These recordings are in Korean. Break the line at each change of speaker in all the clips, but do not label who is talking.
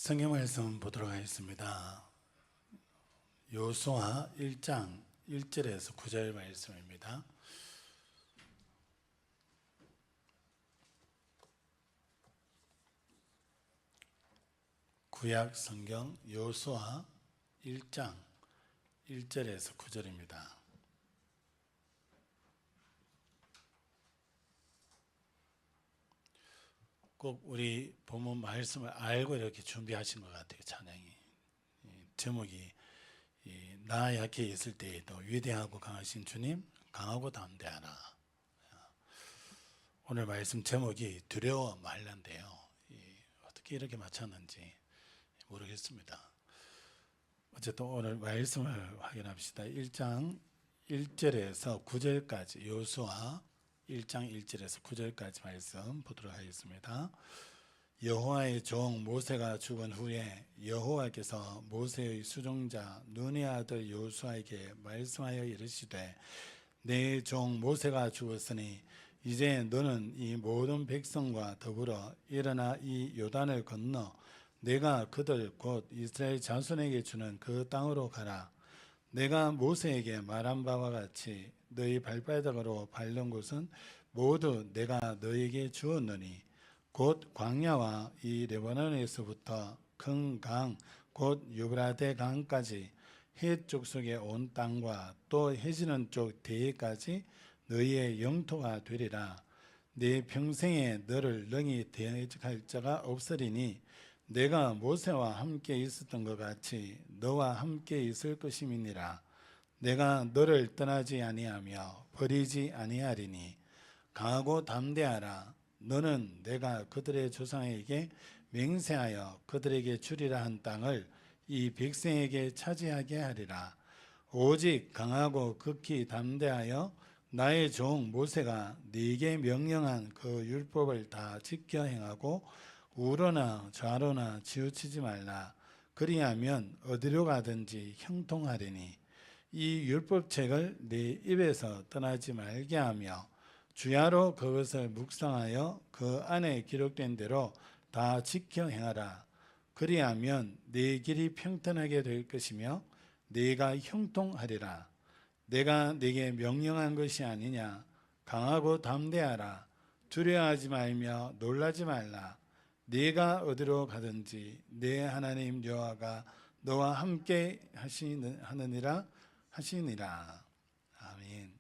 성경 말씀 보도록 하겠습니다. 여호수아 1장 1절에서 9절 말씀입니다. 구약 성경 여호수아 1장 1절에서 9절입니다. 꼭 우리 본문 말씀을 알고 이렇게 준비하신 것 같아요. 찬양이 제목이 나 약해 있을 때에도 위대하고 강하신 주님 강하고 담대하라. 오늘 말씀 제목이 두려워 말란데요. 어떻게 이렇게 맞췄는지 모르겠습니다. 어쨌든 오늘 말씀을 확인합시다. 1장 1절에서 9절까지 여호수아 1장 1절에서 9절까지 말씀 보도록 하겠습니다. 여호와의 종 모세가 죽은 후에 여호와께서 모세의 수종자 눈의 아들 여호수아에게 말씀하여 이르시되 내 종 모세가 죽었으니 이제 너는 이 모든 백성과 더불어 일어나 이 요단을 건너 내가 그들 곧 이스라엘 자손에게 주는 그 땅으로 가라. 내가 모세에게 말한 바와 같이 너희 발바닥으로 밟는 곳은 모두 내가 너에게 주었느니 곧 광야와 이 레바논에서부터 큰 강 곧 유브라데 강까지 헷 족속의 온 땅과 또 해지는 쪽 대해까지 너희의 영토가 되리라. 네 평생에 너를 능히 대적할 자가 없으리니 내가 모세와 함께 있었던 것 같이 너와 함께 있을 것임이니라. 내가 너를 떠나지 아니하며 버리지 아니하리니 강하고 담대하라. 너는 내가 그들의 조상에게 맹세하여 그들에게 주리라 한 땅을 이 백성에게 차지하게 하리라. 오직 강하고 극히 담대하여 나의 종 모세가 네게 명령한 그 율법을 다 지켜 행하고 우로나 좌로나 치우치지 말라. 그리하면 어디로 가든지 형통하리니 이 율법책을 네 입에서 떠나지 말게 하며 주야로 그것을 묵상하여 그 안에 기록된 대로 다 지켜 행하라. 그리하면 네 길이 평탄하게 될 것이며 네가 형통하리라. 내가 네게 명령한 것이 아니냐. 강하고 담대하라. 두려워하지 말며 놀라지 말라. 네가 어디로 가든지 내 하나님 여호와가 너와 함께 하느니라 하시니라. 아멘.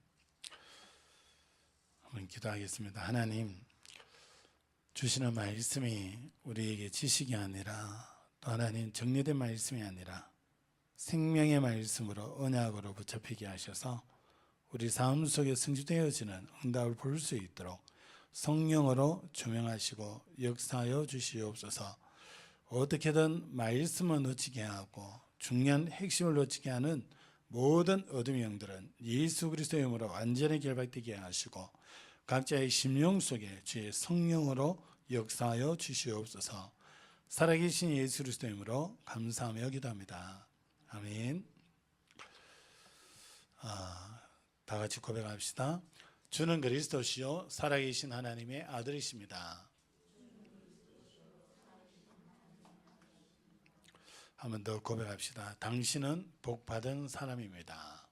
한번 기도하겠습니다. 하나님, 주시는 말씀이 우리에게 지식이 아니라 또 하나님 정리된 말씀이 아니라 생명의 말씀으로 언약으로 붙잡히게 하셔서 우리 삶 속에 성취되어지는 응답을 볼 수 있도록 성령으로 조명하시고 역사하여 주시옵소서. 어떻게든 말씀을 놓치게 하고 중요한 핵심을 놓치게 하는 모든 어둠의 영들은 예수 그리스도의 이름으로 완전히 결박되게 하시고 각자의 심령 속에 주의 성령으로 역사하여 주시옵소서. 살아계신 예수 그리스도의 이름으로 감사하며 기도합니다. 아멘. 다 같이 고백합시다. 주는 그리스도시요 살아계신 하나님의 아들이십니다. 한 번 더 고백합시다. 당신은 복받은 사람입니다.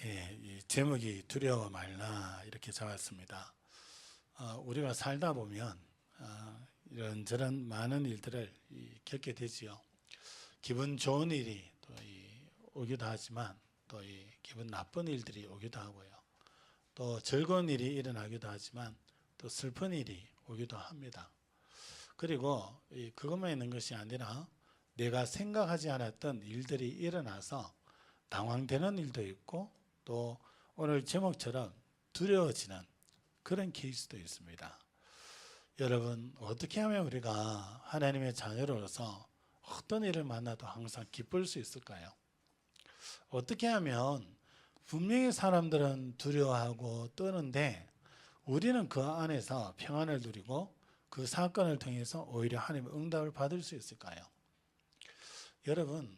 이 제목이 두려워 말라 이렇게 적었습니다. 우리가 살다 보면 이런저런 많은 일들을 겪게 되지요. 기분 좋은 일이 또 오기도 하지만 또 기분 나쁜 일들이 오기도 하고요. 또 즐거운 일이 일어나기도 하지만 또 슬픈 일이 오기도 합니다. 그리고 그것만 있는 것이 아니라 내가 생각하지 않았던 일들이 일어나서 당황되는 일도 있고 또 오늘 제목처럼 두려워지는 그런 케이스도 있습니다. 여러분, 어떻게 하면 우리가 하나님의 자녀로서 어떤 일을 만나도 항상 기쁠 수 있을까요? 어떻게 하면 분명히 사람들은 두려워하고 떠는데 우리는 그 안에서 평안을 누리고 그 사건을 통해서 오히려 하나님의 응답을 받을 수 있을까요? 여러분,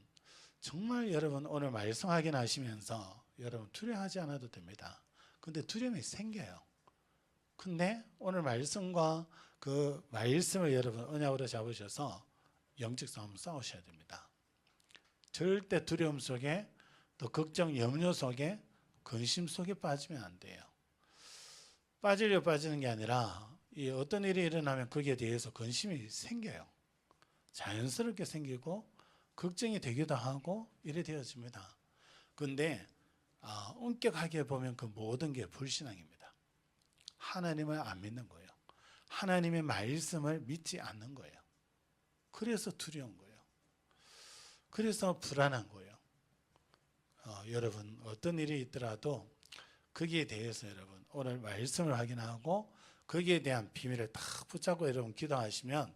정말 여러분 오늘 말씀 확인하시면서 여러분 두려워하지 않아도 됩니다. 근데 두려움이 생겨요. 근데 오늘 말씀과 그 말씀을 여러분 언약으로 잡으셔서 영적 싸움 싸우셔야 됩니다. 절대 두려움 속에 또 걱정, 염려 속에 근심 속에 빠지면 안 돼요. 빠지려 빠지는 게 아니라 이 어떤 일이 일어나면 거기에 대해서 근심이 생겨요. 자연스럽게 생기고 걱정이 되기도 하고 이래 되어집니다. 그런데 엄격하게 보면 그 모든 게 불신앙입니다. 하나님을 안 믿는 거예요. 하나님의 말씀을 믿지 않는 거예요. 그래서 두려운 거예요. 그래서 불안한 거예요. 여러분 어떤 일이 있더라도 거기에 대해서 여러분 오늘 말씀을 확인하고 거기에 대한 비밀을 딱 붙잡고 여러분 기도하시면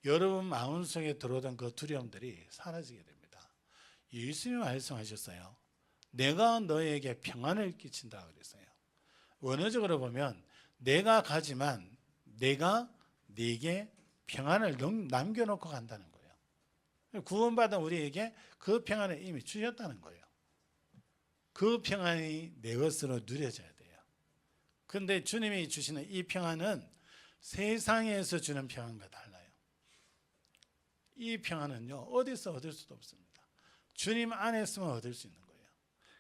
여러분 마음속에 들어오던 그 두려움들이 사라지게 됩니다. 예수님이 말씀하셨어요. 내가 너에게 평안을 끼친다 그랬어요. 원어적으로 보면 내가 가지만 내가 네게 평안을 남겨놓고 간다는 거예요. 구원받은 우리에게 그 평안을 이미 주셨다는 거예요. 그 평안이 내 것으로 누려져야 돼요. 그런데 주님이 주시는 이 평안은 세상에서 주는 평안과 달라요. 이 평안은요 어디서 얻을 수도 없습니다. 주님 안에서만 얻을 수 있는 거예요.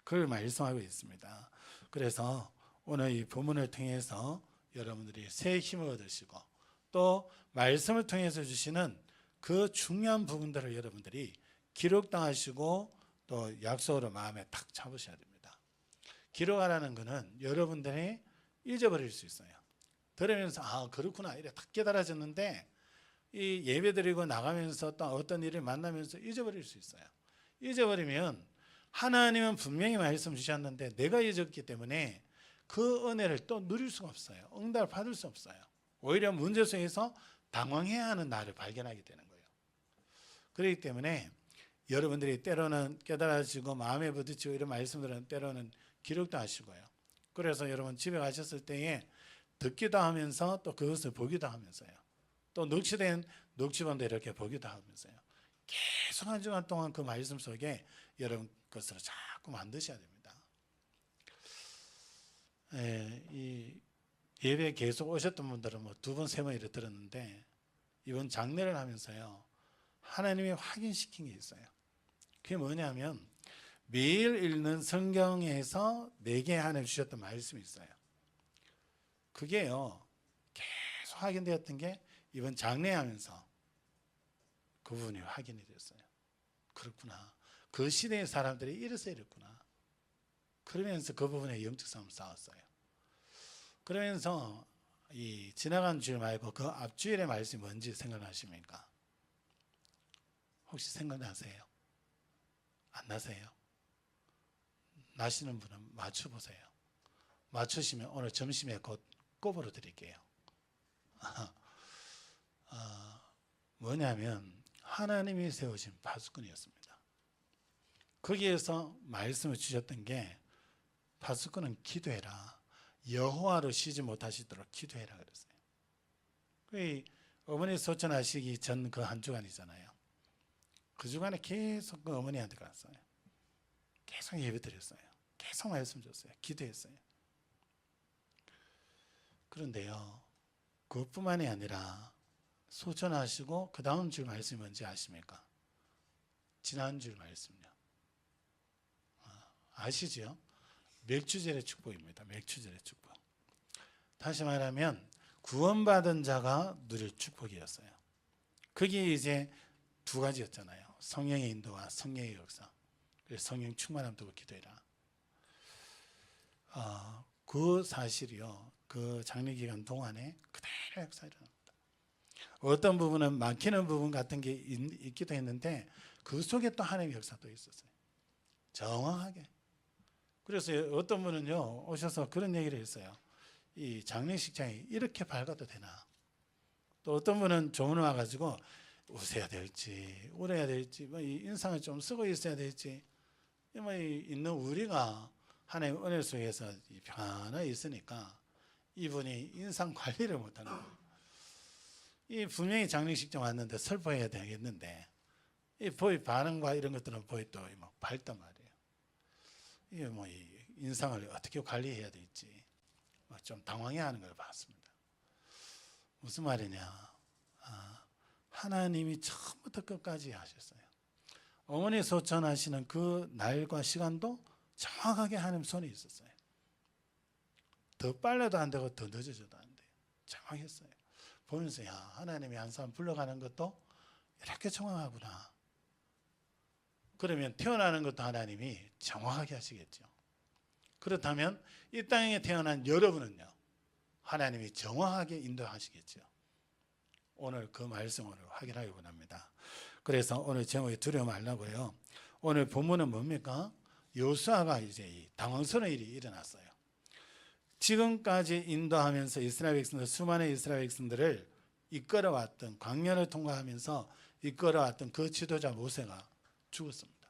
그걸 말씀하고 있습니다. 그래서 오늘 이 본문을 통해서 여러분들이 새 힘을 얻으시고 또 말씀을 통해서 주시는 그 중요한 부분들을 여러분들이 기록당하시고 또 약속으로 마음에 탁 잡으셔야 됩니다. 기록하라는 것은 여러분들이 잊어버릴 수 있어요. 들으면서 그렇구나 이래 탁 깨달아졌는데 이 예배드리고 나가면서 또 어떤 일을 만나면서 잊어버릴 수 있어요. 잊어버리면 하나님은 분명히 말씀 주셨는데 내가 잊었기 때문에 그 은혜를 또 누릴 수가 없어요. 응답을 받을 수 없어요. 오히려 문제 속에서 당황해야 하는 나를 발견하게 되는 거예요. 그렇기 때문에 여러분들이 때로는 깨달아지고 마음에 부딪히고 이런 말씀들은 때로는 기록도 하시고요. 그래서 여러분 집에 가셨을 때에 듣기도 하면서 또 그것을 보기도 하면서요. 또 녹취된 녹취본도 이렇게 보기도 하면서요. 계속 한 주간 동안 그 말씀 속에 여러분 것으로 자꾸 만드셔야 됩니다. 이 예배 계속 오셨던 분들은 뭐 2번, 3번 이렇게 들었는데 이번 장례를 하면서요. 하나님이 확인시킨 게 있어요. 그게 뭐냐면 매일 읽는 성경에서 내게 하나님 주셨던 말씀이 있어요. 그게요. 계속 확인되었던 게 이번 장례하면서 그 부분이 확인이 됐어요. 그렇구나. 그 시대의 사람들이 이래서 이랬구나. 그러면서 그 부분에 영적 싸움 싸웠어요. 그러면서 이 지나간 주일 말고 그 앞주일의 말씀이 뭔지 생각나십니까? 혹시 생각나세요? 안 나세요? 나시는 분은 맞춰보세요. 맞추시면 오늘 점심에 곧 꼽으러 드릴게요. 뭐냐면 하나님이 세우신 파수꾼이었습니다. 거기에서 말씀을 주셨던 게 파수꾼은 기도해라. 여호와로 쉬지 못하시도록 기도해라 그랬어요. 그 어머니 소천하시기 전 그 한 주간이잖아요. 그 주간에 계속 그 어머니한테 갔어요. 계속 예배 드렸어요. 계속 말씀 줬어요. 기도했어요. 그런데요, 그것뿐만이 아니라 소천하시고 그 다음 줄 말씀이 뭔지 아십니까? 지난 줄 말씀요. 아시죠? 맥주절의 축복입니다. 맥주절의 축복. 다시 말하면 구원받은 자가 누릴 축복이었어요. 그게 이제 2가지였잖아요. 성령의 인도와 성령의 역사. 그래서 성령 충만함 두고 기도해라. 그 사실이요. 그 장례 기간 동안에 그대로 역사 일어납니다. 어떤 부분은 막히는 부분 같은 게 있기도 했는데 그 속에 또 하나님의 역사도 있었어요. 정확하게. 그래서 어떤 분은요 오셔서 그런 얘기를 했어요. 이 장례식장이 이렇게 밝아도 되나? 또 어떤 분은 조문을 와가지고 웃어야 될지 울어야 될지 뭐 이 인상을 좀 쓰고 있어야 될지 뭐 있는 우리가 하나님의 은혜 속에서 편안하게 있으니까 이분이 인상 관리를 못하는 거예요. 이 분명히 장례식장 왔는데 슬퍼해야 되겠는데 이 보이 반응과 이런 것들은 보이 또 막 밝단 말이에요. 이게 뭐 인상을 어떻게 관리해야 될지 좀 당황해하는 걸 봤습니다. 무슨 말이냐? 하나님이 처음부터 끝까지 하셨어요. 어머니 소천하시는 그 날과 시간도 정확하게 하나님 손에 있었어요. 더 빨라도 안 되고 더 늦어져도 안 돼요. 정확했어요. 보면서 하나님이 한 사람 불러가는 것도 이렇게 정확하구나. 그러면 태어나는 것도 하나님이 정확하게 하시겠죠. 그렇다면 이 땅에 태어난 여러분은요, 하나님이 정확하게 인도하시겠죠. 오늘 그 말씀을 확인하기 원합니다. 그래서 오늘 제목이 두려워 말라고요. 오늘 본문은 뭡니까? 여호수아가 이제 당황스러운 일이 일어났어요. 지금까지 인도하면서 이스라엘 백성들, 수많은 이스라엘 백성들을 이끌어왔던, 광야를 통과하면서 이끌어왔던 그 지도자 모세가 죽었습니다.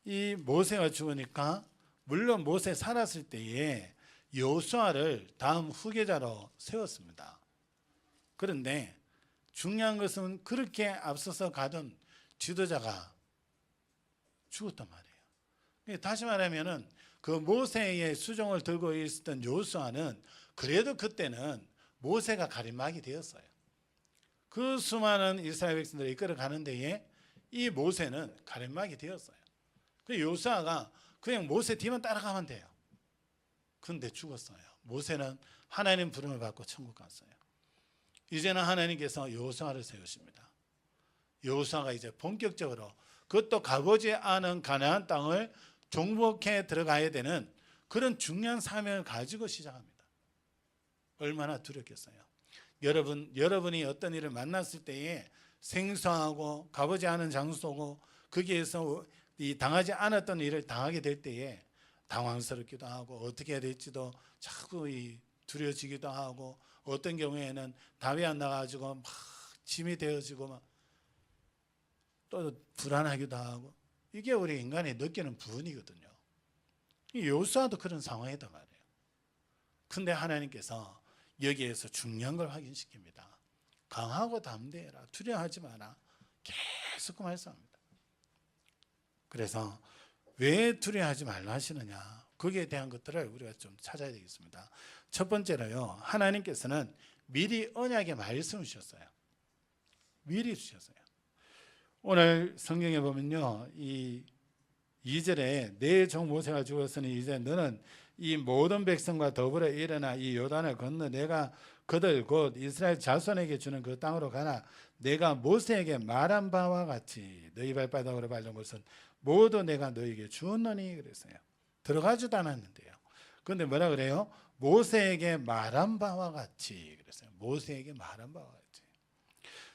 이 모세가 죽으니까 물론 모세 살았을 때에 여호수아를 다음 후계자로 세웠습니다. 그런데 중요한 것은 그렇게 앞서서 가던 지도자가 죽었단 말이에요. 다시 말하면은 그 모세의 수종을 들고 있었던 여호수아는 그래도 그때는 모세가 가림막이 되었어요. 그 수많은 이스라엘 백성들을 이끌어가는 데에 이 모세는 가림막이 되었어요. 그 여호수아가 그냥 모세 뒤만 따라가면 돼요. 그런데 죽었어요. 모세는 하나님 부름을 받고 천국 갔어요. 이제는 하나님께서 여호수아를 세우십니다. 여호수아가 이제 본격적으로 그것도 가보지 않은 가나안 땅을 정복해 들어가야 되는 그런 중요한 사명을 가지고 시작합니다. 얼마나 두렵겠어요. 여러분이 어떤 일을 만났을 때에 생소하고 가보지 않은 장소고 거기에서 당하지 않았던 일을 당하게 될 때에 당황스럽기도 하고 어떻게 해야 될지도 자꾸 두려워지기도 하고 어떤 경우에는 답이 안 나가지고 막 짐이 되어지고 막 또 불안하기도 하고 이게 우리 인간이 느끼는 부분이거든요. 여호수아도 그런 상황이단 말이에요. 근데 하나님께서 여기에서 중요한 걸 확인시킵니다. 강하고 담대해라. 두려워하지 마라. 계속 말씀합니다. 그래서 왜 두려워하지 말라 하시느냐? 거기에 대한 것들을 우리가 좀 찾아야 되겠습니다. 첫 번째로요. 하나님께서는 미리 언약의 말씀을 주셨어요. 미리 주셨어요. 오늘 성경에 보면요. 이 2절에 내 종 모세가 죽었으니 이제 너는 이 모든 백성과 더불어 일어나 이 요단을 건너 내가 그들 곧 이스라엘 자손에게 주는 그 땅으로 가라. 내가 모세에게 말한 바와 같이 너희 발바닥으로 밟는 것은 모두 내가 너희에게 주었노니 그랬어요. 들어가지도 않았는데요. 그런데 뭐라 그래요? 모세에게 말한 바와 같이 그랬어요. 모세에게 말한 바와 같이.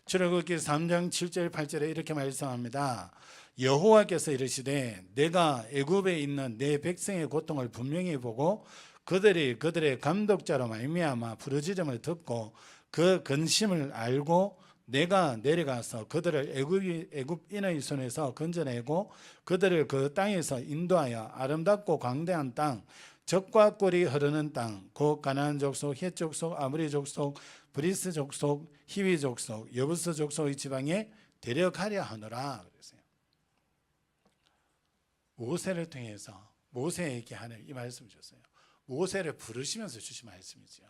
출애굽기 3장 7절 8절에 이렇게 말씀합니다. 여호와께서 이르시되 내가 애굽에 있는 내 백성의 고통을 분명히 보고 그들이 그들의 감독자로 말미암아 부르짖음을 듣고 그 근심을 알고 내가 내려가서 그들을 애굽인의 손에서 건져내고 그들을 그 땅에서 인도하여 아름답고 광대한 땅 젖과 꿀이 흐르는 땅 곧 가나안 족속, 헷 족속, 아모리 족속, 브리스 족속, 히위 족속, 여부스 족속의 지방에 데려가려 하노라 그랬어요. 모세를 통해서 모세에게 하는 이 말씀을 주셨어요. 모세를 부르시면서 주신 말씀이지요.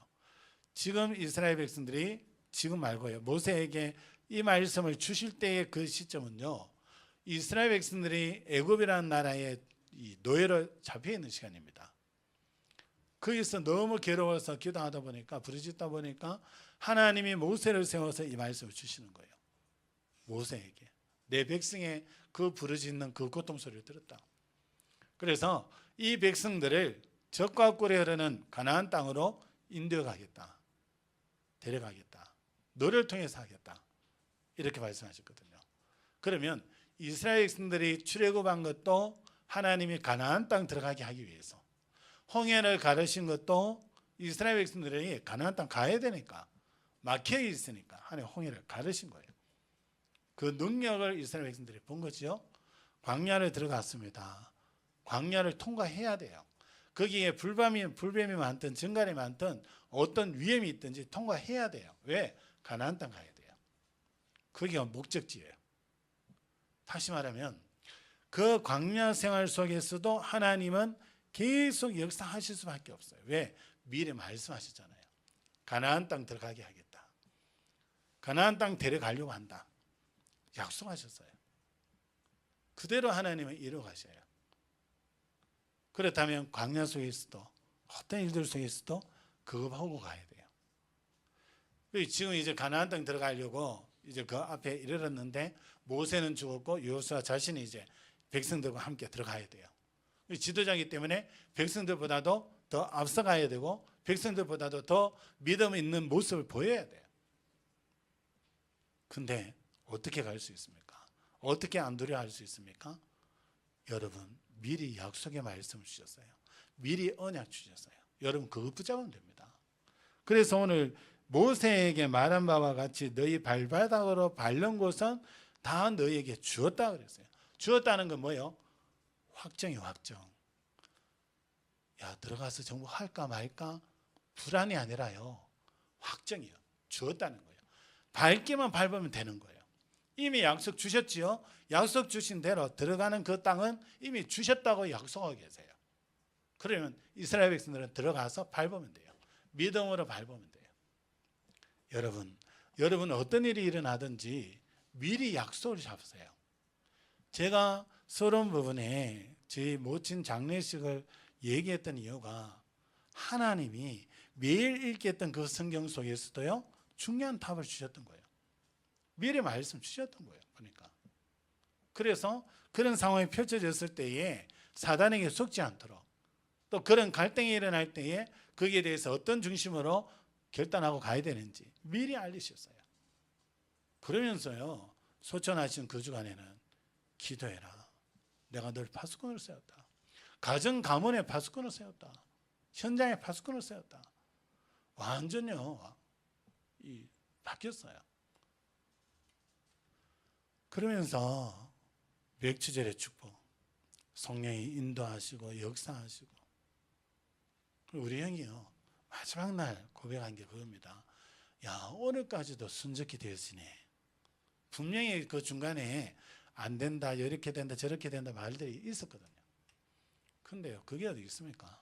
지금 이스라엘 백성들이 지금 말고요. 모세에게 이 말씀을 주실 때의 그 시점은요. 이스라엘 백성들이 애굽이라는 나라에 노예로 잡혀 있는 시간입니다. 거기서 너무 괴로워서 기도하다 보니까 부르짖다 보니까 하나님이 모세를 세워서 이 말씀을 주시는 거예요. 모세에게 내 백성의 그 부르짖는 그 고통 소리를 들었다. 그래서 이 백성들을 젖과 꿀이 흐르는 가나안 땅으로 인도하겠다. 데려가겠다. 너를 통해서 하겠다. 이렇게 말씀하셨거든요. 그러면 이스라엘 백성들이 출애굽한 것도 하나님이 가나안 땅 들어가게 하기 위해서 홍해를 가르신 것도 이스라엘 백성들이 가나안 땅 가야 되니까 막혀 있으니까 하나님 홍해를 가르신 거예요. 그 능력을 이스라엘 백성들이 본 거죠. 광야를 들어갔습니다. 광야를 통과해야 돼요. 거기에 불뱀이 많든 증갈이 많든 어떤 위험이 있든지 통과해야 돼요. 왜? 가나안 땅 가야 돼요. 거기가 목적지예요. 다시 말하면 그 광야 생활 속에서도 하나님은 계속 역사하실 수밖에 없어요. 왜? 미리 말씀하셨잖아요. 가나안 땅 들어가게 하겠다. 가나안 땅 데려가려고 한다. 약속하셨어요. 그대로 하나님은 이루어가셔요. 그렇다면 광야 속에서도 어떤 일들 속에서도 그거 보고 가야 돼요. 지금 이제 가나안 땅 들어가려고 이제 그 앞에 이르렀는데 모세는 죽었고 여호수아 자신이 이제 백성들과 함께 들어가야 돼요. 지도자이기 때문에 백성들보다도 더 앞서가야 되고 백성들보다도 더 믿음 있는 모습을 보여야 돼요. 근데 어떻게 갈 수 있습니까? 어떻게 안 두려워할 수 있습니까? 여러분 미리 약속의 말씀을 주셨어요. 미리 언약 주셨어요. 여러분 그거 붙잡으면 됩니다. 그래서 오늘 모세에게 말한 바와 같이 너희 발바닥으로 밟는 곳은 다 너희에게 주었다 그랬어요. 주었다는 건 뭐예요? 확정이에요. 확정. 야 들어가서 정복할까 말까 불안이 아니라요. 확정이에요. 주었다는 거예요. 밟기만 밟으면 되는 거예요. 이미 약속 주셨지요. 약속 주신 대로 들어가는 그 땅은 이미 주셨다고 약속하고 계세요. 그러면 이스라엘 백성들은 들어가서 밟으면 돼요. 믿음으로 밟으면 돼요. 여러분 어떤 일이 일어나든지 미리 약속을 잡으세요. 제가 서론 부분에 제 모친 장례식을 얘기했던 이유가 하나님이 매일 읽게 했던 그 성경 속에서도요 중요한 답을 주셨던 거예요. 미리 말씀 주셨던 거예요. 그러니까 그래서 그런 상황이 펼쳐졌을 때에 사단에게 속지 않도록 또 그런 갈등이 일어날 때에 거기에 대해서 어떤 중심으로 결단하고 가야 되는지 미리 알리셨어요. 그러면서요 소천하신 그 주간에는 기도해라. 내가 널 파수꾼으로 세웠다. 가정 가문에 파수꾼을 세웠다. 현장에 파수꾼을 세웠다. 완전요 바뀌었어요. 그러면서 맥주절의 축복, 성령이 인도하시고 역사하시고 우리 형이요 마지막 날 고백한 게 그겁니다. 야 오늘까지도 순적히 되었으니 분명히 그 중간에 안 된다 이렇게 된다 저렇게 된다 말들이 있었거든요. 근데요 그게 어디 있습니까?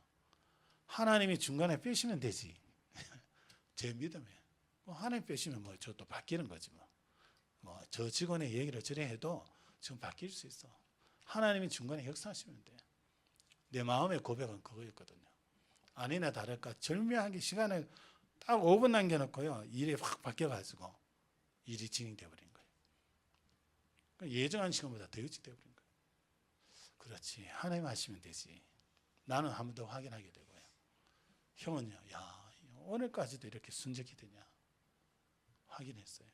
하나님이 중간에 빼시면 되지. 제 믿음에 하나님 빼시면 뭐 저 또 바뀌는 거지 뭐 저 직원의 얘기를 저래 해도 지금 바뀔 수 있어. 하나님이 중간에 역사하시면 돼. 내 마음의 고백은 그거였거든요. 아니나 다를까 절묘하게 시간을 딱 5분 남겨놓고요 일이 확 바뀌어가지고 일이 진행되어 버린 거예요. 예정한 시간보다 더 일찍 되어버린 거예요. 그렇지 하나님 하시면 되지. 나는 한 번 더 확인하게 되고요. 형은요 야 오늘까지도 이렇게 순적이 되냐 확인했어요.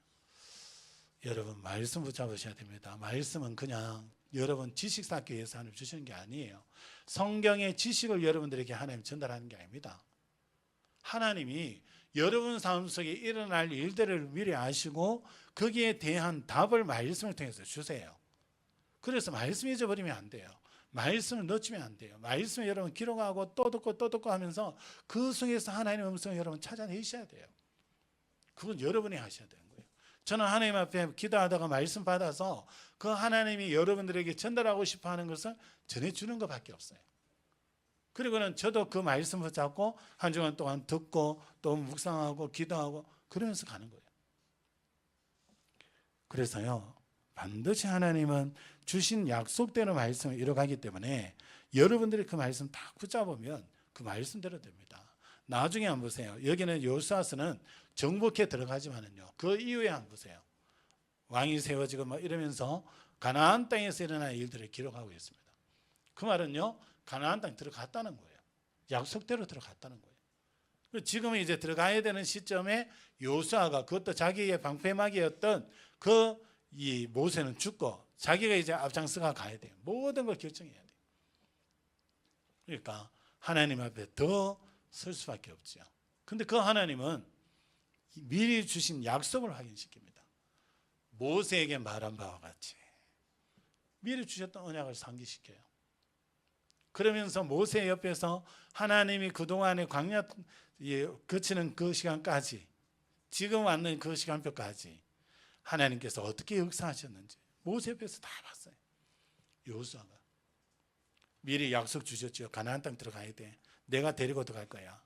여러분 말씀 붙잡으셔야 됩니다. 말씀은 그냥 여러분 지식 쌓기 위해서 하나님 주시는 게 아니에요. 성경의 지식을 여러분들에게 하나님 전달하는 게 아닙니다. 하나님이 여러분 삶 속에 일어날 일들을 미리 아시고 거기에 대한 답을 말씀을 통해서 주세요. 그래서 말씀 잊어버리면 안 돼요. 말씀을 놓치면 안 돼요. 말씀을 여러분 기록하고 또 듣고 하면서 그 속에서 하나님의 음성을 여러분 찾아내셔야 돼요. 그건 여러분이 하셔야 되는 거예요. 저는 하나님 앞에 기도하다가 말씀 받아서 그 하나님이 여러분들에게 전달하고 싶어 하는 것을 전해주는 것밖에 없어요. 그리고는 저도 그 말씀 붙잡고 한 주간 동안 듣고 또 묵상하고 기도하고 그러면서 가는 거예요. 그래서요 반드시 하나님은 주신 약속대로 말씀을 이뤄가기 때문에 여러분들이 그 말씀 딱 붙잡으면 그 말씀대로 됩니다. 나중에 한번 보세요. 여기는 여호수아서는 정복해 들어가지만은요 그 이후에 한번 보세요. 왕이 세워지고 막 이러면서 가나안 땅에서 일어난 일들을 기록하고 있습니다. 그 말은요 가나안 땅 들어갔다는 거예요. 약속대로 들어갔다는 거예요. 지금은 이제 들어가야 되는 시점에 여호수아가 그것도 자기의 방패막이었던 그 이 모세는 죽고 자기가 이제 앞장서가 가야 돼요. 모든 걸 결정해야 돼요. 그러니까 하나님 앞에 더 설 수밖에 없죠. 근데 그 하나님은 미리 주신 약속을 확인시킵니다. 모세에게 말한 바와 같이 미리 주셨던 언약을 상기시켜요. 그러면서 모세 옆에서 하나님이 그동안의 광야 거치는 그 시간까지 지금 왔는 그 시간표까지 하나님께서 어떻게 역사하셨는지 모세 옆에서 다 봤어요. 여호수아가 미리 약속 주셨죠. 가나안 땅 들어가야 돼. 내가 데리고 들어갈 거야.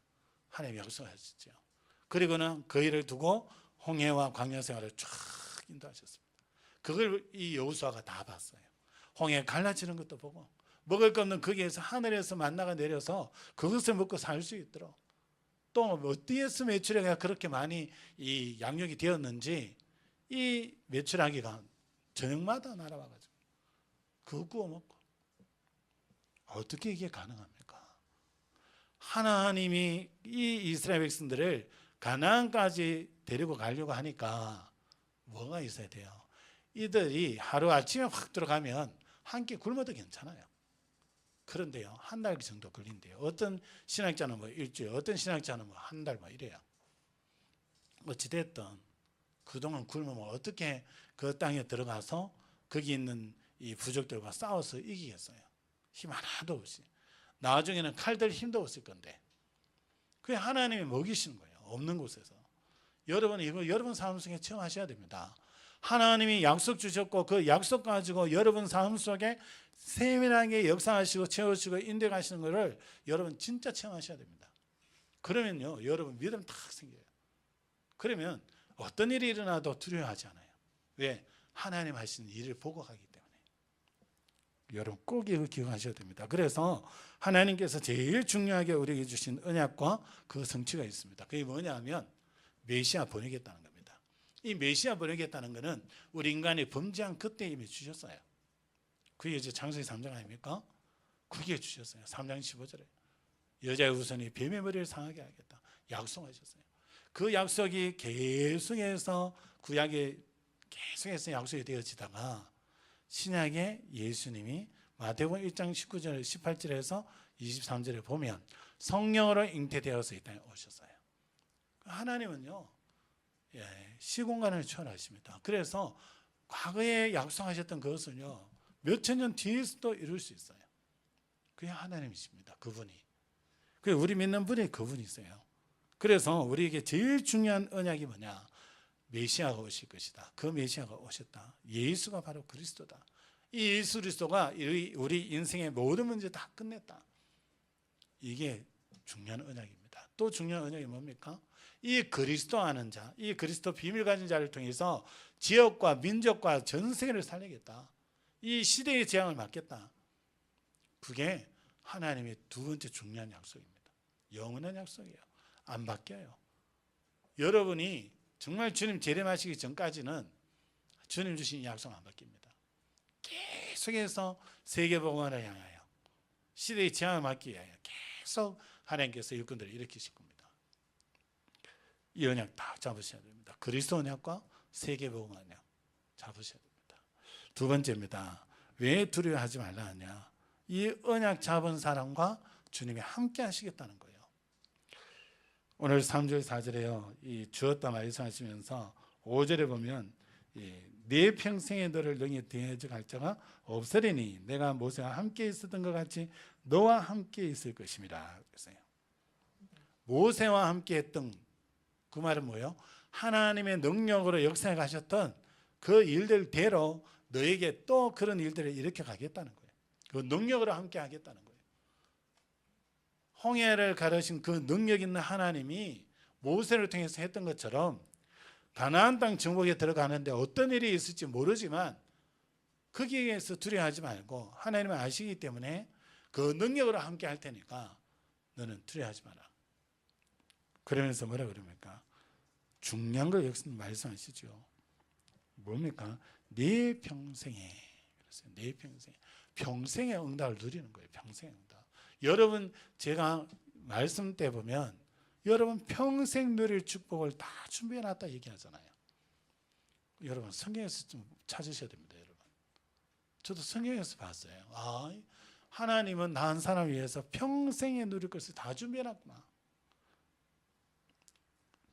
하나님 약속하셨죠. 그리고는 그 일을 두고 홍해와 광야 생활을 쫙 인도하셨습니다. 그걸 이 여호수아가 다 봤어요. 홍해 갈라지는 것도 보고 먹을 것 없는 거기에서 하늘에서 만나가 내려서 그것을 먹고 살 수 있도록 또 어디에서 매출하기가 그렇게 많이 이 양육이 되었는지 이 매출하기가 저녁마다 날아와가지고 그거 구워 먹고 어떻게 이게 가능합니까? 하나님이 이 이스라엘 백성들을 가나안까지 데리고 가려고 하니까 뭐가 있어야 돼요? 이들이 하루아침에 확 들어가면 한 끼 굶어도 괜찮아요. 그런데요, 한 달 정도 걸린대요. 어떤 신학자는 뭐 일주일, 어떤 신학자는 뭐 한 달 뭐 이래요. 어찌됐든 그동안 굶으면 어떻게 그 땅에 들어가서 거기 있는 이 부족들과 싸워서 이기겠어요? 힘 하나도 없이. 나중에는 칼들 힘도 없을 건데 그게 하나님이 먹이시는 거예요. 없는 곳에서. 여러분 이거 여러분 삶 속에 체험하셔야 됩니다. 하나님이 약속 주셨고 그 약속 가지고 여러분 삶 속에 세밀하게 역사하시고 채우시고 인도해 가시는 것을 여러분 진짜 체험하셔야 됩니다. 그러면요 여러분 믿음 탁 생겨요. 그러면 어떤 일이 일어나도 두려워하지 않아요. 왜? 하나님 하시는 일을 보고 가기 때문에. 여러분 꼭 이거 기억하셔야 됩니다. 그래서 하나님께서 제일 중요하게 우리에게 주신 언약과 그 성취가 있습니다. 그게 뭐냐면 메시아 보내겠다는 겁니다. 이 메시아 보내겠다는 것은 우리 인간이 범죄한 그때 이미 주셨어요. 그게 이제 창세기 3장 아닙니까? 그게 주셨어요. 3장 15절에 여자의 후손이 뱀의 머리를 상하게 하겠다 약속하셨어요. 그 약속이 계속해서 구약에 계속해서 약속이 되어지다가 신약에 예수님이 마태복음 1장 19절 18절에서 23절에 보면 성령으로 잉태되어서 이 땅에 오셨어요. 하나님은요 시공간을 초월하십니다. 그래서 과거에 약속하셨던 그것을요 몇천 년 뒤에서도 이룰 수 있어요. 그게 하나님이십니다. 그분이. 우리 믿는 분이 그분이세요. 그래서 우리에게 제일 중요한 언약이 뭐냐? 메시아가 오실 것이다. 그 메시아가 오셨다. 예수가 바로 그리스도다. 이 예수 그리스도가 우리 인생의 모든 문제 다 끝냈다. 이게 중요한 언약입니다. 또 중요한 언약이 뭡니까? 이 그리스도 아는 자, 이 그리스도 비밀 가진 자를 통해서 지역과 민족과 전 세계를 살리겠다. 이 시대의 재앙을 막겠다. 그게 하나님의 두 번째 중요한 약속입니다. 영원한 약속이에요. 안 바뀌어요. 여러분이 정말 주님 재림하시기 전까지는 주님 주신 약속 안 바뀝니다. 계속해서 세계복음화를 향하여 시대의 재앙을 막기 위하여 계속 하나님께서 일꾼들을 일으키실 겁니다. 이 언약 딱 잡으셔야 됩니다. 그리스도 언약과 세계복음 언약 잡으셔야 됩니다. 두 번째입니다. 왜 두려워하지 말라 하냐? 이 언약 잡은 사람과 주님이 함께 하시겠다는 거예요. 오늘 3절 4절에요. 이 주었다 말씀하시면서 5절에 보면 내 평생에 너를 능히 대적할 자가 없으리니 내가 모세와 함께 있었던 것 같이 너와 함께 있을 것임이라 그랬어요. 모세와 함께 했던 그 말은 뭐예요? 하나님의 능력으로 역사에 가셨던 그 일들대로 너에게 또 그런 일들을 일으켜 가겠다는 거예요. 그 능력으로 함께 하겠다는 거예요. 홍해를 가르신 그 능력 있는 하나님이 모세를 통해서 했던 것처럼 가나안 땅 정복에 들어가는데 어떤 일이 있을지 모르지만 거기에서 두려워하지 말고 하나님은 아시기 때문에 그 능력으로 함께 할 테니까 너는 두려워하지 마라. 그러면서 뭐라 그럽니까? 중요한 걸 여기서 말씀하시죠. 뭡니까? 내 평생에 그랬어요. 내 평생에 평생의 응답을 누리는 거예요. 평생의 응답. 여러분 제가 말씀 때 보면 여러분 평생 누릴 축복을 다 준비해놨다 얘기하잖아요. 여러분 성경에서 좀 찾으셔야 됩니다. 여러분 저도 성경에서 봤어요. 아, 하나님은 나 한 사람 위해서 평생에 누릴 것을 다 준비해놨구나.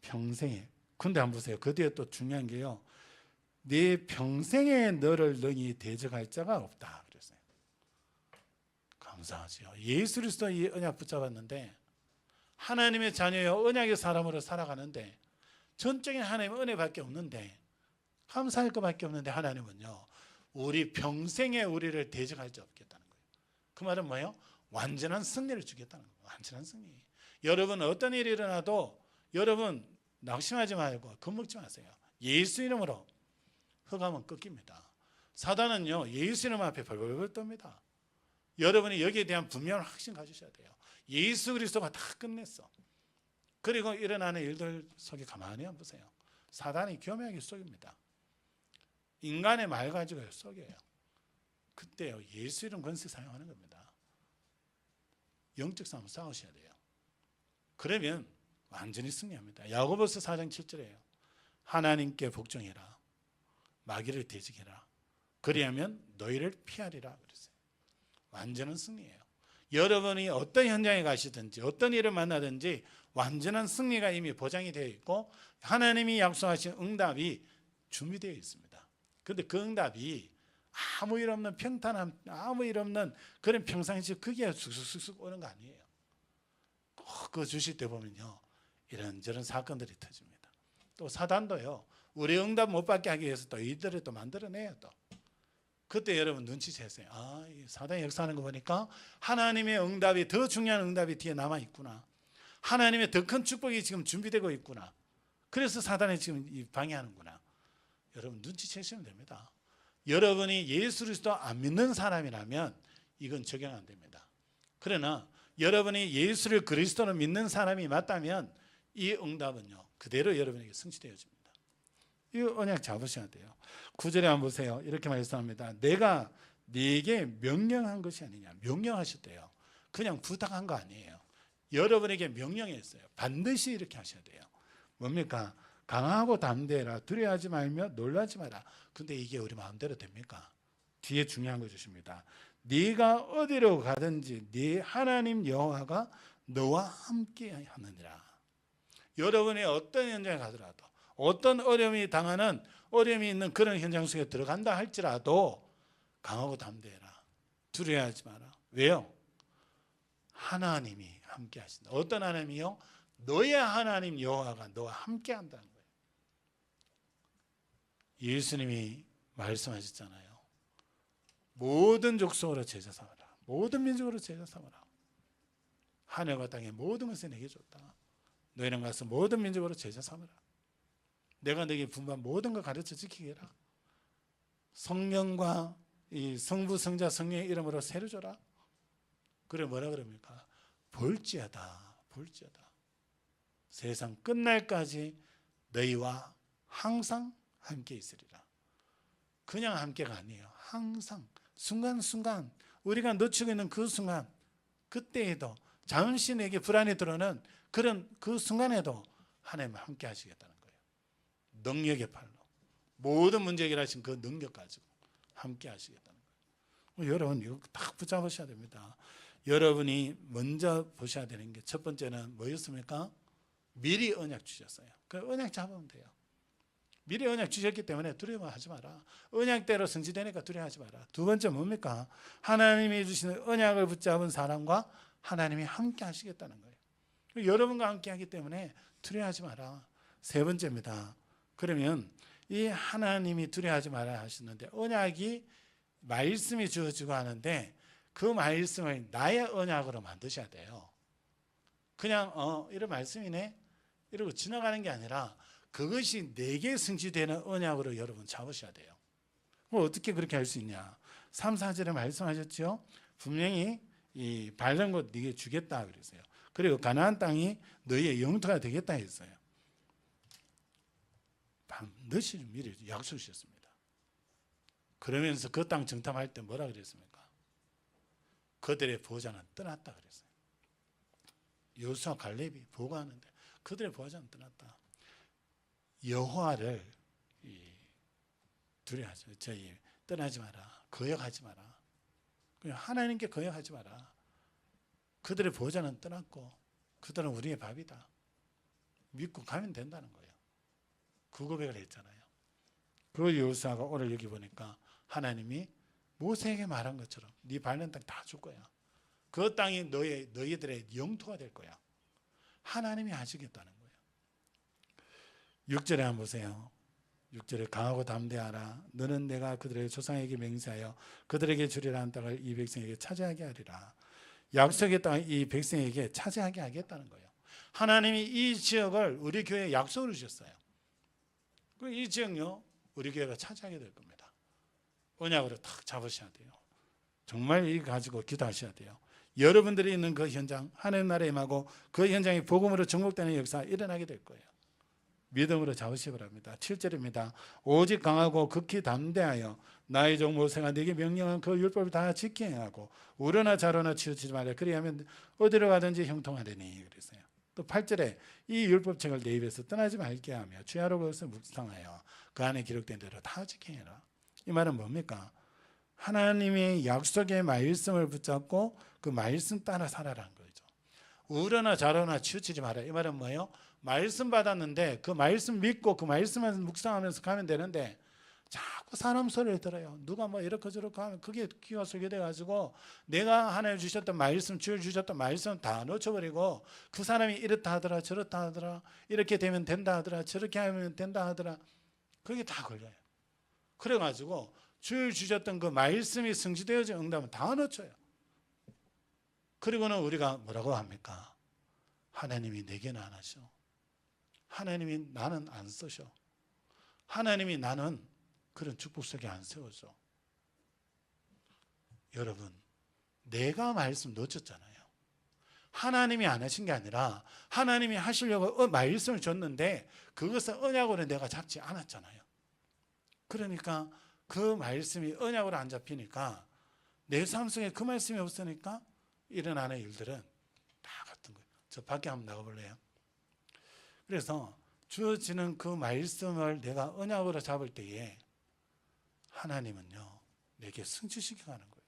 평생에. 근데 한번 보세요. 그 뒤에 또 중요한 게요. 네 평생에 너를 능히 대적할 자가 없다 그랬어요. 감사하죠. 예수 그리스도 이 언약 붙잡았는데 하나님의 자녀여 언약의 사람으로 살아가는데 전적인 하나님의 은혜밖에 없는데 감사할 것밖에 없는데 하나님은요 우리 평생에 우리를 대적할 자 없겠다는 거예요. 그 말은 뭐예요? 완전한 승리를 주겠다는 거예요. 완전한 승리. 여러분 어떤 일이 일어나도 여러분 낙심하지 말고 겁먹지 마세요. 예수 이름으로 흑암은 꺾입니다. 사단은요 예수 이름 앞에 벌벌 떱니다. 여러분이 여기에 대한 분명한 확신 가지셔야 돼요. 예수 그리스도가 다 끝냈어. 그리고 일어나는 일들 속에 가만히 한번 보세요. 사단이 교묘하게 속입니다. 인간의 말 가지고 속여요. 그때요 예수 이름 권세 사용하는 겁니다. 영적 싸움 싸우셔야 돼요. 그러면 완전히 승리합니다. 야고보서 4장 7절에요. 하나님께 복종해라. 마귀를 대적해라. 그리하면 너희를 피하리라 그랬어요. 완전한 승리예요. 여러분이 어떤 현장에 가시든지 어떤 일을 만나든지 완전한 승리가 이미 보장이 되어 있고 하나님이 약속하신 응답이 준비되어 있습니다. 그런데 그 응답이 아무 일 없는 평탄함, 아무 일 없는 그런 평상시 그게 쑥쑥쑥 오는 거 아니에요. 꼭 그거 주실 때 보면요 이런저런 사건들이 터집니다. 또 사단도요 우리 응답 못 받게 하기 위해서 또 이들을 또 만들어내요. 또 그때 여러분 눈치채세요. 아, 사단이 역사하는 거 보니까 하나님의 응답이 더 중요한 응답이 뒤에 남아 있구나. 하나님의 더 큰 축복이 지금 준비되고 있구나. 그래서 사단이 지금 방해하는구나. 여러분 눈치채시면 됩니다. 여러분이 예수 그리스도 안 믿는 사람이라면 이건 적용 안 됩니다. 그러나 여러분이 예수를 그리스도로 믿는 사람이 맞다면 이 응답은요 그대로 여러분에게 성취되어집니다. 이 언약 잡으셔야 돼요. 9절에 한번 보세요. 이렇게 말씀합니다. 내가 네게 명령한 것이 아니냐. 명령하셨대요. 그냥 부탁한 거 아니에요. 여러분에게 명령했어요. 반드시 이렇게 하셔야 돼요. 뭡니까? 강하고 담대해라. 두려워하지 말며 놀라지 마라. 근데 이게 우리 마음대로 됩니까? 뒤에 중요한 거 주십니다. 네가 어디로 가든지 네 하나님 여호와가 너와 함께 하느니라. 여러분이 어떤 현장에 가더라도 어떤 어려움이 당하는 어려움이 있는 그런 현장 속에 들어간다 할지라도 강하고 담대해라. 두려워하지 마라. 왜요? 하나님이 함께 하신다. 어떤 하나님이요? 너의 하나님 여호와가 너와 함께 한다는 거예요. 예수님이 말씀하셨잖아요. 모든 족속으로 제자 삼으라. 모든 민족으로 제자 삼으라. 하늘과 땅의 모든 것을 내게 줬다. 너희는 가서 모든 민족으로 제자 삼으라. 내가 너에게 분부한 모든 걸 가르쳐 지키게 해라. 성령과 이 성부 성자 성령의 이름으로 세를 줘라. 그래 뭐라 그럽니까? 볼지어다. 볼지어다. 세상 끝날까지 너희와 항상 함께 있으리라. 그냥 함께가 아니에요. 항상 순간순간 우리가 놓치고 있는 그 순간 그때에도 잠시 내게 불안이 들어오는 그런 그 순간에도 하나님은 함께 하시겠다는 거예요. 능력의 팔로 모든 문제 해결하신 그 능력 가지고 함께 하시겠다는 거예요. 여러분 이거 딱 붙잡으셔야 됩니다. 여러분이 먼저 보셔야 되는 게 첫 번째는 뭐였습니까? 미리 언약 주셨어요. 그 언약 잡으면 돼요. 미리 언약 주셨기 때문에 두려워하지 마라. 언약대로 성취되니까 두려워하지 마라. 두 번째 뭡니까? 하나님이 주시는 언약을 붙잡은 사람과 하나님이 함께 하시겠다는 거예요. 여러분과 함께 하기 때문에 두려워하지 마라. 세 번째입니다. 그러면 이 하나님이 두려워하지 마라 하시는데 언약이 말씀이 주어지고 하는데 그 말씀을 나의 언약으로 만드셔야 돼요. 그냥 이런 말씀이네 이러고 지나가는 게 아니라 그것이 내게 성취되는 언약으로 여러분 잡으셔야 돼요. 어떻게 그렇게 할 수 있냐? 3, 4절에 말씀하셨죠. 분명히 이 바른 곳 네게 주겠다 그랬어요. 그리고 가나안 땅이 너희의 영토가 되겠다 했어요. 반드시 미리 약속 주셨습니다. 그러면서 그 땅 정탐할 때 뭐라 그랬습니까? 그들의 보호자는 떠났다 그랬어요. 여호수아 갈렙이 보고하는데 그들의 보호자는 떠났다. 여호와를 두려워하죠. 저희 떠나지 마라. 거역하지 마라. 그냥 하나님께 거역하지 마라. 그들의 보호자는 떠났고 그들은 우리의 밥이다. 믿고 가면 된다는 거예요. 그 고백을 했잖아요. 그 여호수아가 오늘 여기 보니까 하나님이 모세에게 말한 것처럼 네 밟는 땅 다 줄 거야. 그 땅이 너희들의 영토가 될 거야. 하나님이 하시겠다는 거예요. 6절에 한번 보세요. 6절에 강하고 담대하라. 너는 내가 그들의 조상에게 맹세하여 그들에게 주리라 한 땅을 이 백성에게 차지하게 하리라. 약속의 땅을 이 백성에게 차지하게 하겠다는 거예요. 하나님이 이 지역을 우리 교회에 약속을 주셨어요. 이 지역요 우리 교회가 차지하게 될 겁니다. 언약으로 탁 잡으셔야 돼요. 정말 이 가지고 기도하셔야 돼요. 여러분들이 있는 그 현장, 하나님 나라에 임하고 그 현장이 복음으로 정복되는 역사가 일어나게 될 거예요. 믿음으로 잡으시기 바랍니다. 7절입니다. 오직 강하고 극히 담대하여 나의 종 모세가 네게 명령한 그 율법을 다 지켜야 하고 우러나 좌로나 치우치지 말라. 그리하면 어디로 가든지 형통하리니. 그랬어요. 또 8절에 이 율법책을 내 입에서 떠나지 말게 하며 주야로 그것을 묵상하여 그 안에 기록된 대로 다 지켜라. 이 말은 뭡니까? 하나님의 약속의 말씀을 붙잡고 그 말씀 따라 살아라는 거죠. 우러나 좌로나 치우치지 마라. 이 말은 뭐예요? 말씀 받았는데 그 말씀 믿고 그 말씀을 묵상하면서 가면 되는데 자꾸 사람 소리를 들어요. 누가 뭐 이렇게 저렇게 하면 그게 귀가 솔깃해 가지고 내가 하나님 주셨던 말씀, 주일 주셨던 말씀 다 놓쳐버리고 그 사람이 이렇다 하더라 저렇다 하더라 이렇게 되면 된다 하더라 저렇게 하면 된다 하더라 그게 다 걸려요. 그래가지고 주일 주셨던 그 말씀이 성취되어진 응답은 다 놓쳐요. 그리고는 우리가 뭐라고 합니까? 하나님이 내게는 안 하셔. 하나님이 나는 안 쓰셔. 하나님이 나는 그런 축복 속에 안 세워줘. 여러분, 내가 말씀 놓쳤잖아요. 하나님이 안 하신 게 아니라 하나님이 하시려고 말씀을 줬는데 그것을 언약으로 내가 잡지 않았잖아요. 그러니까 그 말씀이 언약으로 안 잡히니까 내 삶 속에 그 말씀이 없으니까 일어나는 일들은 다 같은 거예요. 저 밖에 한번 나가볼래요? 그래서 주어지는 그 말씀을 내가 언약으로 잡을 때에 하나님은요 내게 성취시켜 가는 거예요.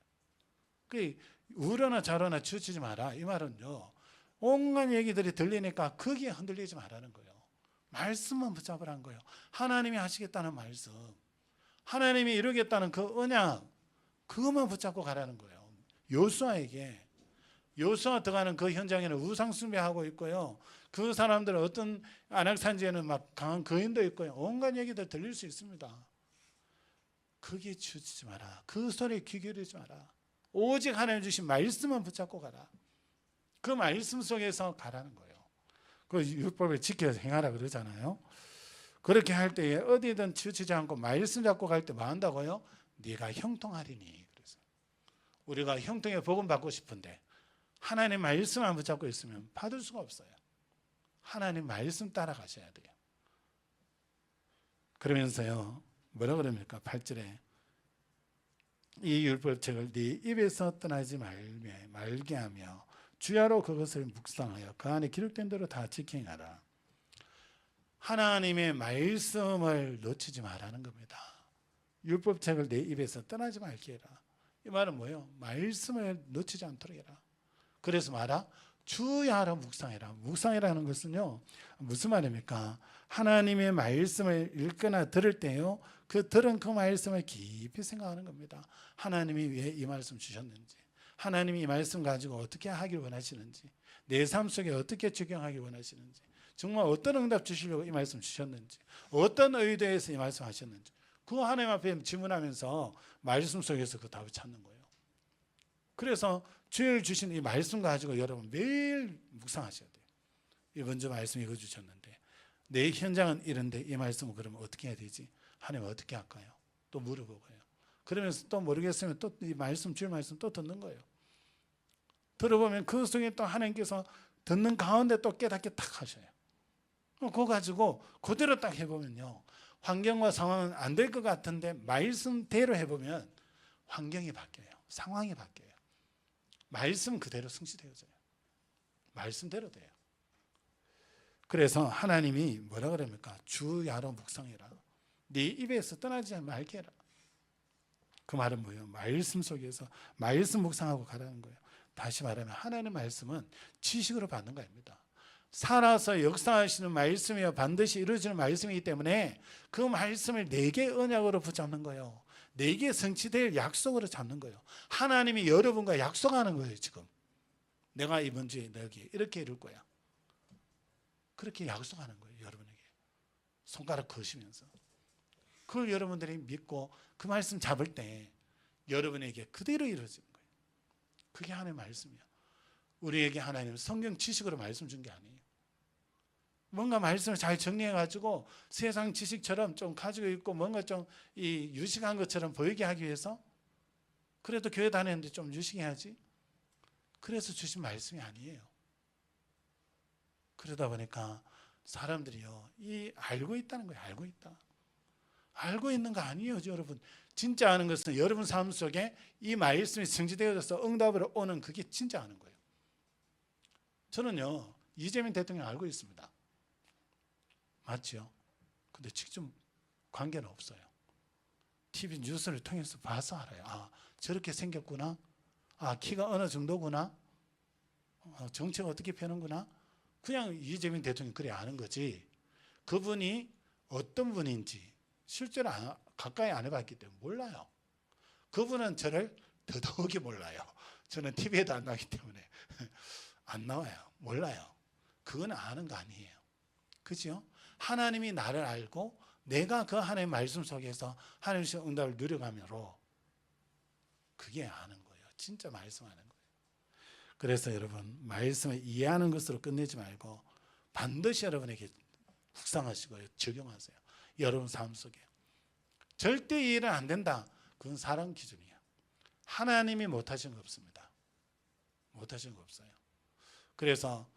그 우러나 좌로나 치우치지 마라. 이 말은요 온갖 얘기들이 들리니까 거기에 흔들리지 말라는 거예요. 말씀만 붙잡으라는 거예요. 하나님이 하시겠다는 말씀, 하나님이 이루겠다는 그 언약, 그것만 붙잡고 가라는 거예요. 요수아 들어가는 그 현장에는 우상 숭배하고 있고요. 그 사람들은 어떤 안악산지에는 막 강한 거인도 있고요. 온갖 얘기들 들릴 수 있습니다. 거기에 치우치지 마라. 그 소리에 귀 기울이지 마라. 오직 하나님 주신 말씀만 붙잡고 가라. 그 말씀 속에서 가라는 거예요. 그 율법을 지켜 행하라 그러잖아요. 그렇게 할 때에 어디든 치우치지 않고 말씀 잡고 갈 때 뭐 한다고요? 네가 형통하리니. 그래서 우리가 형통의 복음 받고 싶은데 하나님 말씀만 붙잡고 있으면 받을 수가 없어요. 하나님 말씀 따라가셔야 돼요. 그러면서요 뭐라 그럽니까? 8절에 이 율법책을 네 입에서 떠나지 말게 하며 주야로 그것을 묵상하여 그 안에 기록된 대로 다 지켜라. 하나님의 말씀을 놓치지 말라는 겁니다. 율법책을 내 입에서 떠나지 말게 해라. 이 말은 뭐예요? 말씀을 놓치지 않도록 해라. 그래서 말아 주야로 묵상해라. 묵상이라는 것은요 무슨 말입니까? 하나님의 말씀을 읽거나 들을 때요 그 들은 그 말씀을 깊이 생각하는 겁니다. 하나님이 왜 이 말씀 주셨는지, 하나님이 이 말씀 가지고 어떻게 하길 원하시는지, 내 삶 속에 어떻게 적용하길 원하시는지, 정말 어떤 응답 주시려고 이 말씀 주셨는지, 어떤 의도에서 이 말씀 하셨는지, 그 하나님 앞에 질문하면서 말씀 속에서 그 답을 찾는 거예요. 그래서 주일 주신 이 말씀 가지고 여러분 매일 묵상하셔야 돼요. 이번 주 말씀 이거 주셨는데 내 현장은 이런데 이 말씀은 그러면 어떻게 해야 되지? 하나님 어떻게 할까요? 또 물어보고요. 그러면서 또 모르겠으면 또 이 말씀 주일 말씀 또 듣는 거예요. 들어보면 그 속에 또 하나님께서 듣는 가운데 또 깨닫게 탁 하셔요. 그거 가지고 그대로 딱 해보면요 환경과 상황은 안 될 것 같은데 말씀대로 해보면 환경이 바뀌어요. 상황이 바뀌어요. 말씀 그대로 성취되어져요. 말씀대로 돼요. 그래서 하나님이 뭐라 그럽니까? 주야로 묵상해라. 네 입에서 떠나지 말게 해라. 그 말은 뭐예요? 말씀 속에서 말씀 묵상하고 가라는 거예요. 다시 말하면 하나님의 말씀은 지식으로 받는 것입니다. 살아서 역사하시는 말씀이요 반드시 이루어지는 말씀이기 때문에 그 말씀을 내게 언약으로 붙잡는 거예요. 내게 성취될 약속으로 잡는 거예요. 하나님이 여러분과 약속하는 거예요. 지금 내가 이번 주에 너에게 이렇게 이룰 거야. 그렇게 약속하는 거예요. 여러분에게 손가락 거시면서 그걸 여러분들이 믿고 그 말씀 잡을 때 여러분에게 그대로 이루어지는 거예요. 그게 하나님의 말씀이에요. 우리에게 하나님은 성경 지식으로 말씀 준 게 아니에요. 뭔가 말씀을 잘 정리해 가지고 세상 지식처럼 좀 가지고 있고 뭔가 좀 이 유식한 것처럼 보이게 하기 위해서 그래도 교회 다니는데 좀 유식해야지. 그래서 주신 말씀이 아니에요. 그러다 보니까 사람들이요, 이 알고 있다는 거예요. 알고 있다. 알고 있는 거 아니에요, 여러분. 진짜 아는 것은 여러분 삶 속에 이 말씀이 성취되어져서 응답으로 오는 그게 진짜 아는 거예요. 저는요, 이재명 대통령 알고 있습니다. 맞죠? 근데 직접 관계는 없어요. TV 뉴스를 통해서 봐서 알아요. 아, 저렇게 생겼구나. 아, 키가 어느 정도구나. 정책 어떻게 펴는구나. 그냥 이재명 대통령 그래 아는 거지. 그분이 어떤 분인지 실제로 가까이 안 해봤기 때문에 몰라요. 그분은 저를 더더욱이 몰라요. 저는 TV에도 안 나오기 때문에 안 나와요. 몰라요. 그건 아는 거 아니에요. 그죠? 하나님이 나를 알고 내가 그 하나님의 말씀 속에서 하나님의 응답을 누려가므로 그게 아는 거예요. 진짜 말씀하는 거예요. 그래서 여러분 말씀을 이해하는 것으로 끝내지 말고 반드시 여러분에게 묵상하시고 적용하세요. 여러분 삶 속에. 절대 이해는 안 된다. 그건 사람 기준이에요. 하나님이 못하신 거 없습니다. 못하신 거 없어요. 그래서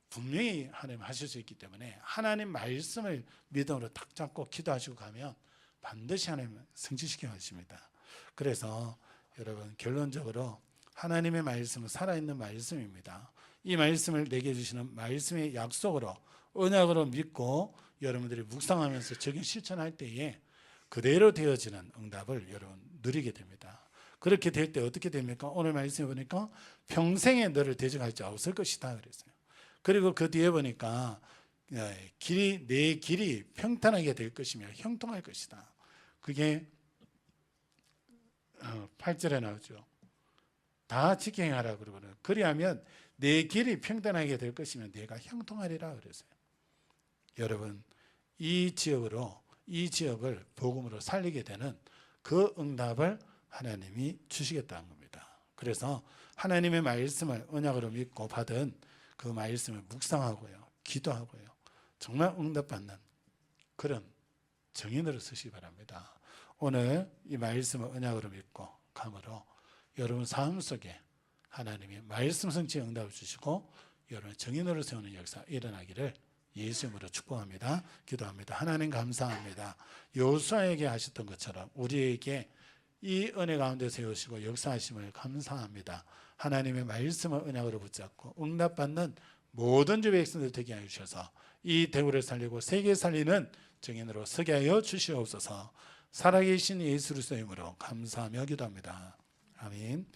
분명히 하나님 하실 수 있기 때문에 하나님 말씀을 믿음으로 딱 잡고 기도하시고 가면 반드시 하나님 성취시켜 가십니다. 그래서 여러분 결론적으로 하나님의 말씀은 살아있는 말씀입니다. 이 말씀을 내게 주시는 말씀의 약속으로 언약으로 믿고 여러분들이 묵상하면서 적용 실천할 때에 그대로 되어지는 응답을 여러분 누리게 됩니다. 그렇게 될 때 어떻게 됩니까? 오늘 말씀해 보니까 평생에 너를 대적할 자 없을 것이다 그랬어요. 그리고 그 뒤에 보니까 내 길이 평탄하게 될 것이며 형통할 것이다. 그게 8절에 나오죠. 다 지켜 행하라 그러거든요. 그리하면 내 길이 평탄하게 될 것이며 내가 형통하리라 그랬어요. 여러분 이 지역을 복음으로 살리게 되는 그 응답을 하나님이 주시겠다는 겁니다. 그래서 하나님의 말씀을 언약으로 믿고 받은 그 말씀을 묵상하고요. 기도하고요. 정말 응답받는 그런 정인으로 서시기 바랍니다. 오늘 이 말씀을 언약으로 믿고 감으로 여러분 삶 속에 하나님이 말씀 성취의 응답을 주시고 여러분 정인으로 세우는 역사 일어나기를 예수 이름으로 축복합니다. 기도합니다. 하나님 감사합니다. 여호수아에게 하셨던 것처럼 우리에게 이 은혜 가운데 세우시고 역사하심을 감사합니다. 하나님의 말씀을 언약으로 붙잡고 응답받는 모든 주 백성들 되게 하여 주셔서 이 대구를 살리고 세계 살리는 정인으로 서게 하여 주시옵소서. 살아계신 예수 그리스도의 이름으로 감사하며 기도합니다. 아멘.